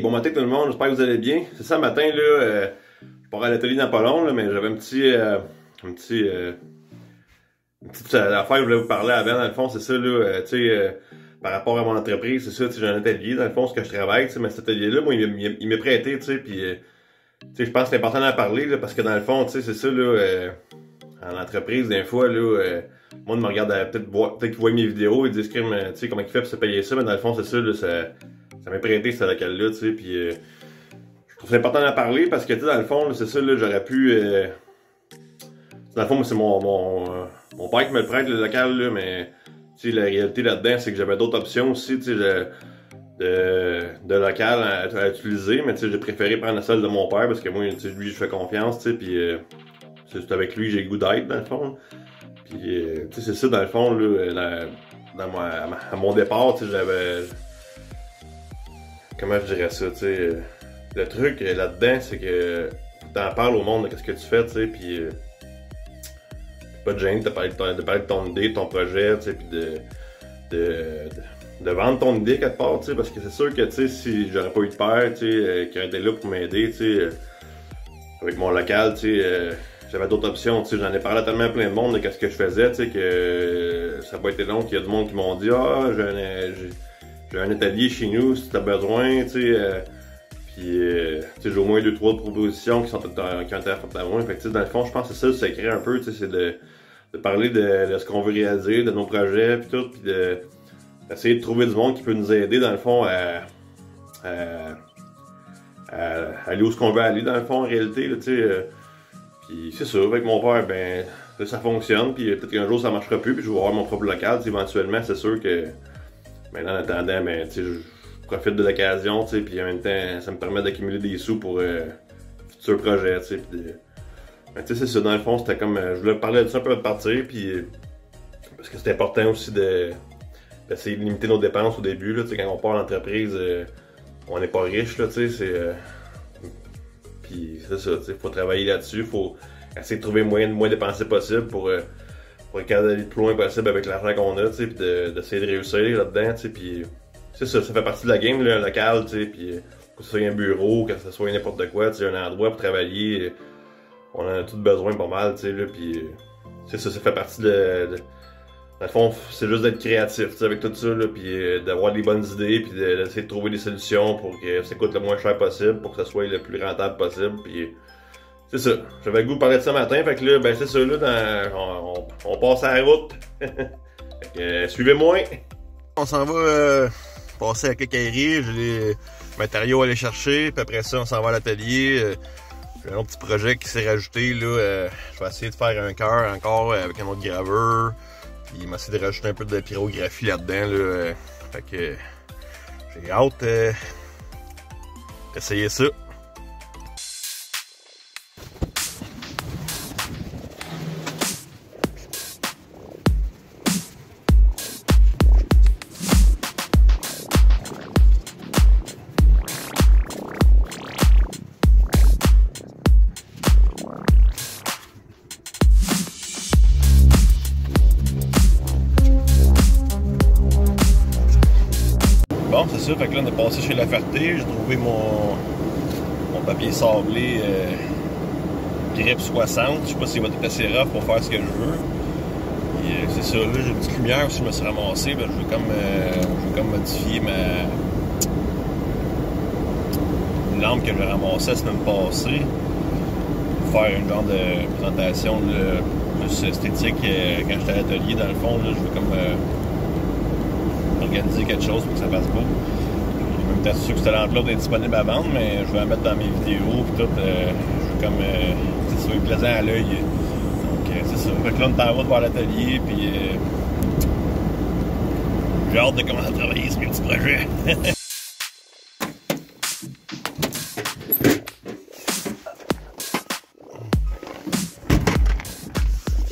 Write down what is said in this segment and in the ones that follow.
bon matin tout le monde, j'espère que vous allez bien. C'est ça, matin, là, je pars à l'atelier dans pas long, là, mais j'avais une petite affaire que je voulais vous parler avant, dans le fond, c'est ça, là, tu sais, par rapport à mon entreprise, c'est ça, tu sais, j'ai un atelier, dans le fond, ce que je travaille, tu sais, mais cet atelier-là, moi, il m'est prêté, tu sais, puis, tu sais, je pense que c'est important d'en parler, là, parce que dans le fond, tu sais, c'est ça, là, en entreprise, des fois, là, moi, ils me regardent peut-être qu'ils voient mes vidéos, ils disent, tu sais, comment il fait pour se payer ça, mais dans le fond, c'est ça, là, ça m'est prêté, ce local-là, tu sais, puis je trouve ça important d'en parler parce que, tu sais, dans le fond, c'est ça, là, j'aurais pu... dans le fond, c'est mon père qui me le prête, le local, là, mais, tu sais, la réalité là-dedans, c'est que j'avais d'autres options aussi, tu sais, de local à utiliser, mais, tu sais, j'ai préféré prendre la salle de mon père parce que moi, tu sais, lui, je fais confiance, tu sais, puis c'est avec lui, j'ai le goût d'être, dans le fond. Puis, tu sais, c'est ça, dans le fond, là, à mon départ, tu sais, j'avais... Comment je dirais ça, tu sais, le truc là-dedans, c'est que t'en parles au monde de ce que tu fais, tu sais, puis pas de gêne de parler de ton idée, de ton projet, tu sais, puis de vendre ton idée quelque part, tu sais, parce que c'est sûr que, tu sais, si j'aurais pas eu de père, tu sais, qui aurait été là pour m'aider, tu sais, avec mon local, tu sais, j'avais d'autres options, tu sais, j'en ai parlé à tellement plein de monde de ce que je faisais, tu sais, que ça n'a pas été long qu'il y a du monde qui m'ont dit, ah, j'ai un atelier chez nous si t'as besoin, tu sais, puis, tu sais, j'ai au moins 2-3 propositions qui ont été faites à moi. Fait que, tu sais, dans le fond, je pense que c'est ça le secret un peu, tu sais, c'est de parler de ce qu'on veut réaliser, de nos projets, puis tout, puis d'essayer de trouver du monde qui peut nous aider, dans le fond, à aller où ce qu'on veut aller, dans le fond, en réalité, là, tu sais. Puis, c'est ça, avec mon père, ben, ça fonctionne, puis peut-être qu'un jour ça marchera plus, puis je vais avoir mon propre local, tu sais, éventuellement, c'est sûr que. Mais en attendant, ben, tu sais, je profite de l'occasion, tu sais, puis en même temps, ça me permet d'accumuler des sous pour futurs projets, tu sais. Ben, tu sais, c'est ça, dans le fond, c'était comme, je voulais parler de ça un peu de partir, puis parce que c'est important aussi d'essayer de limiter nos dépenses au début, là, tu sais, quand on part en entreprise, on n'est pas riche, là, tu sais, c'est... puis c'est ça, tu sais, faut travailler là-dessus, faut essayer de trouver moyen de moins dépenser possible pour être capable d'aller le plus loin possible avec l'argent qu'on a, tu sais, pis d'essayer de réussir là-dedans, tu sais, pis c'est ça, ça fait partie de la game, là, local, tu sais, pis que ce soit un bureau, que ce soit n'importe quoi, tu sais, un endroit pour travailler, on en a tous besoin pas mal, tu sais, là, pis c'est ça, ça fait partie dans le fond, c'est juste d'être créatif, tu sais, avec tout ça, là, pis d'avoir des bonnes idées, pis d'essayer de trouver des solutions pour que ça coûte le moins cher possible, pour que ça soit le plus rentable possible, pis c'est ça. J'avais le goût de parler de ça matin, fait que là, ben c'est ça, là, on passe à la route. Fait que, suivez-moi. On s'en va passer à Quincaillerie, j'ai les matériaux à aller chercher, puis après ça, on s'en va à l'atelier. J'ai un autre petit projet qui s'est rajouté, là. Je vais essayer de faire un cœur encore avec un autre graveur. Puis il m'a essayé de rajouter un peu de pyrographie là-dedans, là. Fait que j'ai hâte d'essayer ça. Bon, c'est ça, fait que là on est passé chez La Ferté, j'ai trouvé mon papier sablé Grip 60, je sais pas s'il va être assez rough pour faire ce que je veux. Et c'est ça, là j'ai une petite lumière aussi, je me suis ramassé, ben, je veux comme modifier une lampe que j'ai ramassée la semaine passée pour faire une genre de présentation là, plus esthétique quand j'étais à l'atelier dans le fond, là, je veux comme organiser quelque chose pour que ça fasse beau. Je même sûr que cette lampe-là est disponible à vendre, mais je vais la mettre dans mes vidéos et tout. Je veux comme que ça soit plaisant à l'œil. Donc c'est ça. Fait que là on est en route vers l'atelier puis j'ai hâte de commencer à travailler sur mes petits projets.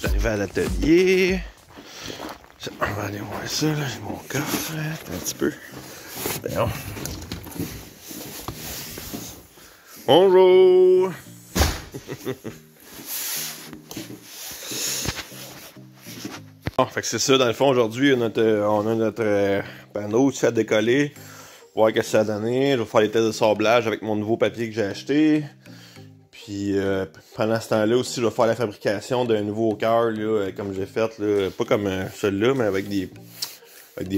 J'arrive à l'atelier. On va aller voir ça, là, j'ai mon coffre, là, un petit peu. Bon. Bonjour! Bon, fait que c'est ça, dans le fond, aujourd'hui, on a notre panneau qui fait décoller. voir qu'est-ce que ça a donné. Je vais faire les tests de sablage avec mon nouveau papier que j'ai acheté. Puis pendant ce temps-là aussi, je vais faire la fabrication d'un nouveau cœur, là, comme j'ai fait, là, pas comme celui-là, mais avec des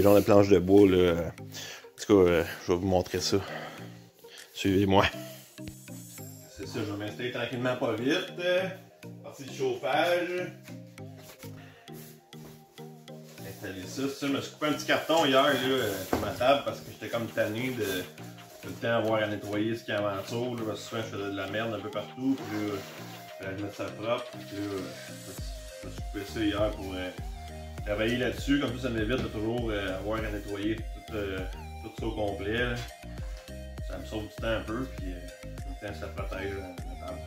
genres de planches de bois. Là. En tout cas, je vais vous montrer ça. Suivez-moi. C'est ça, je vais m'installer tranquillement pas vite. Partie du chauffage. Installer ça. Je me suis coupé un petit carton hier là, sur ma table parce que j'étais comme tanné de tout le temps avoir à nettoyer ce qu'il y a alentour. Là, parce que souvent je faisais de la merde un peu partout. Puis là, je mettre ça propre. Puis là, je me suis coupé ça hier pour travailler là-dessus. Comme ça, ça m'évite de toujours avoir à nettoyer tout ça au complet. Là. Ça me sauve du temps un peu. Puis en même temps, ça protège la table.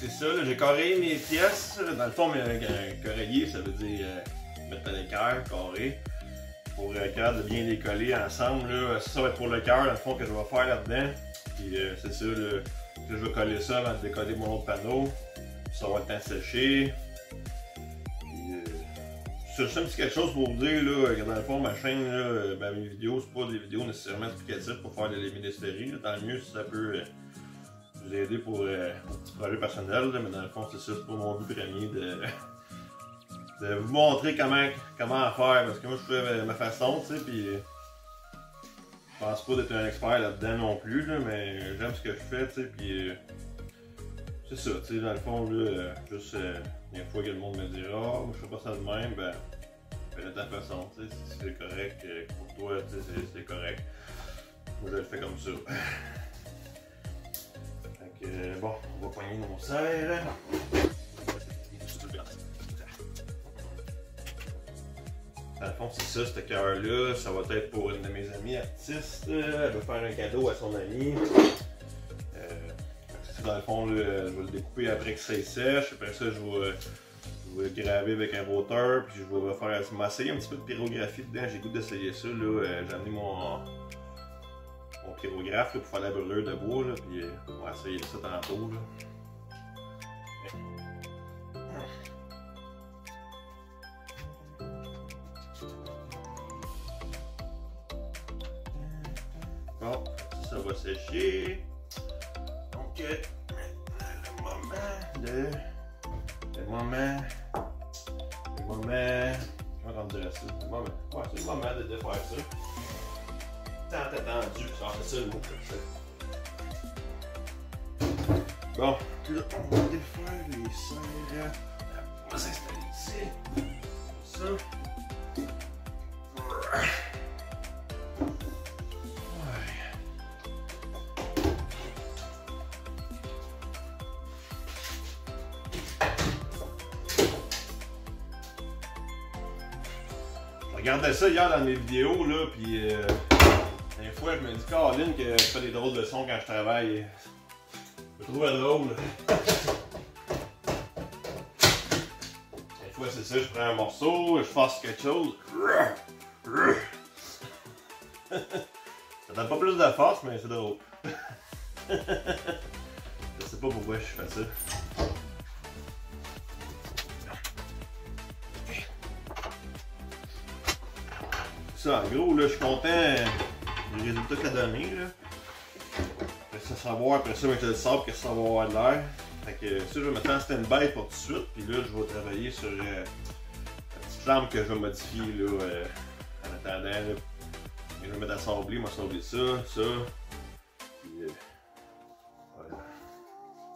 C'est ça, j'ai carré mes pièces. Dans le fond, carreiller, ça veut dire mettre à l'équerre, carré. Pour être capable de bien les coller ensemble. Là. Ça va être pour le cœur, dans le fond, que je vais faire là-dedans. Puis c'est ça, là, je vais coller ça avant de décoller mon autre panneau. Ça va être séché. C'est un petit quelque chose pour vous dire, là, que dans le fond, ma chaîne, là, ben, mes vidéos, c'est pas des vidéos nécessairement explicatives pour faire de l'ébénisterie. Tant mieux si ça peut vous aider pour un petit projet personnel, là, mais dans le fond, c'est ça, c'est pas mon but premier de vous montrer comment faire, parce que moi je fais ma façon, tu sais, puis je pense pas d'être un expert là-dedans non plus, là, mais j'aime ce que je fais, tu sais, puis c'est ça, tu sais, dans le fond, là, juste des fois que le monde me dira, ah, moi je fais pas ça de même, ben, fais de ta façon, tu sais, si c'est correct pour toi, tu sais, c'est correct. Moi je le fais comme ça. Fait que, bon, on va poigner nos serres. Dans le fond, c'est ça, ce cœur-là. Ça va être pour une de mes amies artistes. Elle veut faire un cadeau à son ami. Dans le fond, là, je vais le découper après que ça sèche. Après ça, je vais graver avec un routeur. Puis je vais m'essayer un petit peu de pyrographie dedans. J'ai le goût d'essayer ça. J'ai amené mon pyrographe là, pour faire la brûlure de bois. Là, puis on va essayer ça tantôt. Là. Bon, ça va sécher. Donc, le moment, comment on dirait ça? Le moment, ouais, c'est le moment de faire ça. Tant attendu, c'est ça le mot que je fais. Bon, là, on va défaire les serres. On va s'installer ici. Ça. Je regardais ça hier dans mes vidéos, là, puis des fois je me dis, Caroline, que je fais des drôles de sons quand je travaille. Je trouve drôle. Des fois c'est ça, je prends un morceau, je fasse quelque chose. Ça donne pas plus de force, mais c'est drôle. Je sais pas pourquoi je fais ça. Ça, en gros, là, je suis content du résultat que ça a donné. Là. Après ça, savoir, après ça, avec le sable, que ça va avoir de l'air. Fait que ça, je vais mettre en stand-by pour tout de suite. Puis là, je vais travailler sur la petite flamme que je vais modifier là, en attendant. Là. Je vais mettre à sabler, moi sabler ça. Puis voilà.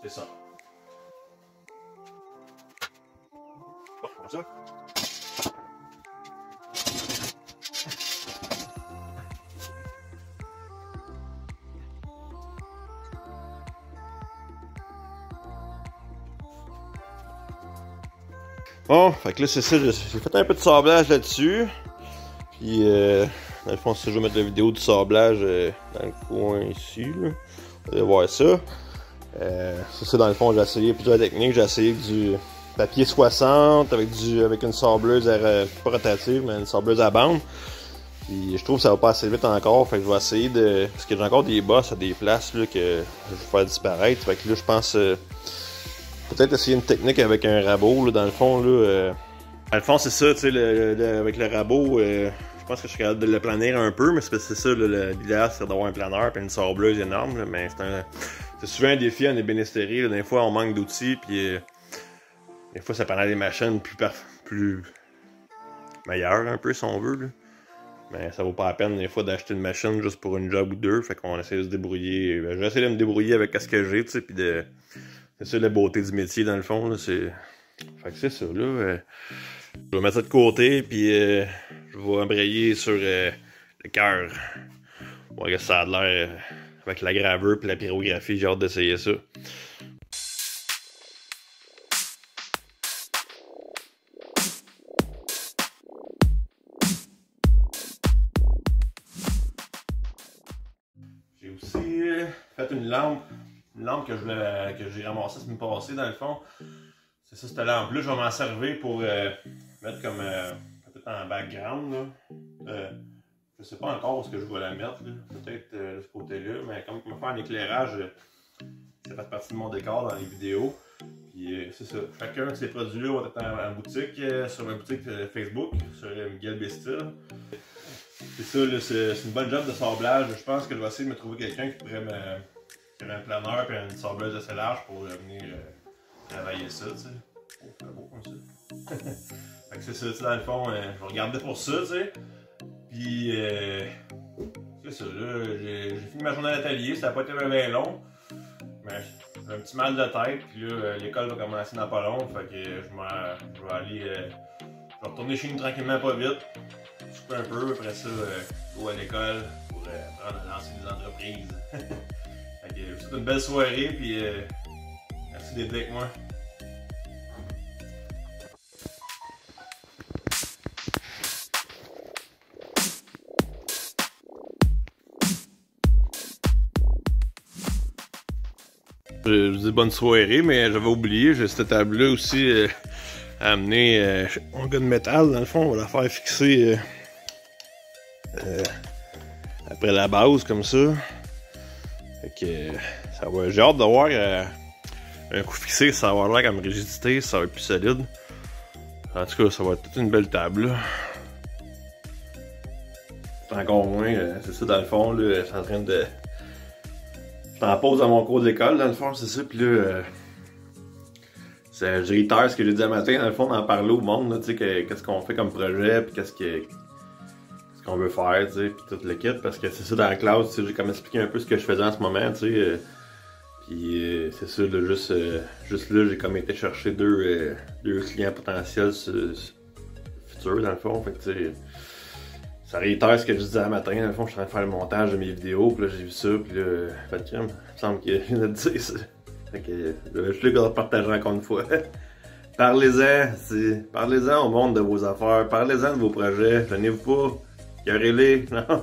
C'est ça. Bon, comme ça. Bon, fait que là c'est ça, j'ai fait un peu de sablage là-dessus. Puis dans le fond, si je vais mettre la vidéo du sablage dans le coin ici, là. Vous allez voir ça. Ça dans le fond, j'ai essayé plusieurs techniques. J'ai essayé avec du papier 60, avec une sableuse pas rotative, mais une sableuse à bande. Puis je trouve que ça va pas assez vite encore. Fait que je vais essayer de. Parce que j'ai encore des bosses à des places là, que je vais faire disparaître. Fait que là je pense peut-être essayer une technique avec un rabot, là, dans le fond, là, Dans le fond, c'est ça, tu sais, avec le rabot, je pense que je suis capable de le planer un peu, mais c'est ça, l'idéal, c'est d'avoir un planeur et une sableuse énorme, là, mais c'est souvent un défi en ébénisterie, là. Des fois, on manque d'outils, puis des fois, ça prend des machines plus meilleures, un peu, si on veut, là. Mais ça vaut pas la peine, des fois, d'acheter une machine juste pour une job ou deux, fait qu'on essaie de se débrouiller. Ben, j'essaie de me débrouiller avec ce que j'ai, tu sais, puis c'est ça la beauté du métier, dans le fond, là, c'est... Fait que c'est ça, là. Je vais mettre ça de côté, puis je vais embrayer sur le cœur. On va voir ça a l'air avec la gravure et la pyrographie. J'ai hâte d'essayer ça. J'ai aussi fait une lampe que j'ai ramassée la semaine passée, dans le fond. C'est ça, cette lampe-là, je vais m'en servir pour mettre comme peut-être en background. Là. Je sais pas encore où est-ce que je vais la mettre, peut-être de ce côté-là, mais comme je vais faire un éclairage, ça fait partie de mon décor dans les vidéos. Puis c'est ça, chacun de ces produits-là vont être en boutique, sur ma boutique Facebook, sur Miguel Bestil. C'est ça, c'est une bonne job de sablage. Je pense que je vais essayer de me trouver quelqu'un qui pourrait faire un planeur et une sableuse assez large pour venir travailler ça, tu sais. Oh, c'est beau comme ça. Fait que c'est ça, tu sais, dans le fond, je vais regarder pour ça, tu sais. Puis, c'est ça, là, j'ai fini ma journée à l'atelier, ça n'a pas été bien long. Mais j'ai un petit mal de tête, puis là, l'école va commencer dans pas long, fait que je vais aller, je vais retourner chez nous tranquillement, pas vite. Souper un peu, après ça, go à l'école pour apprendre à lancer des entreprises. Fait que je vous souhaite une belle soirée, puis merci d'être avec moi. Je vous dis bonne soirée, mais j'avais oublié, j'ai cette table-là aussi à amener mon gars de métal. Dans le fond, on va la faire fixer après la base, comme ça. Fait que ça va. J'ai hâte de voir un coup fixé, ça va avoir l'air comme rigidité, ça va être plus solide. En tout cas, ça va être toute une belle table, là. Encore moins, c'est ça dans le fond, là, je suis en train de... Je suis en pause dans mon cours d'école, dans le fond, c'est ça, puis là, je réitère ce que j'ai dit un matin, dans le fond, d'en parler au monde, tu sais, qu'est-ce qu'on fait comme projet, puis qu'est-ce qu'on veut faire, tu sais, puis tout le kit, parce que c'est ça dans la classe, tu sais, j'ai comme expliqué un peu ce que je faisais en ce moment, tu sais, puis c'est ça, là, juste là, j'ai comme été chercher deux clients potentiels futurs, dans le fond, fait que, tu sais, ça réitère ce que je disais un matin, dans le fond, je suis en train de faire le montage de mes vidéos, puis là, j'ai vu ça, puis là, pas de crème, il me semble qu'il vient de dire ça. Fait que, je suis là pour partager encore une fois. Parlez-en au monde de vos affaires, parlez-en de vos projets, venez-vous pas, carrez-les, non?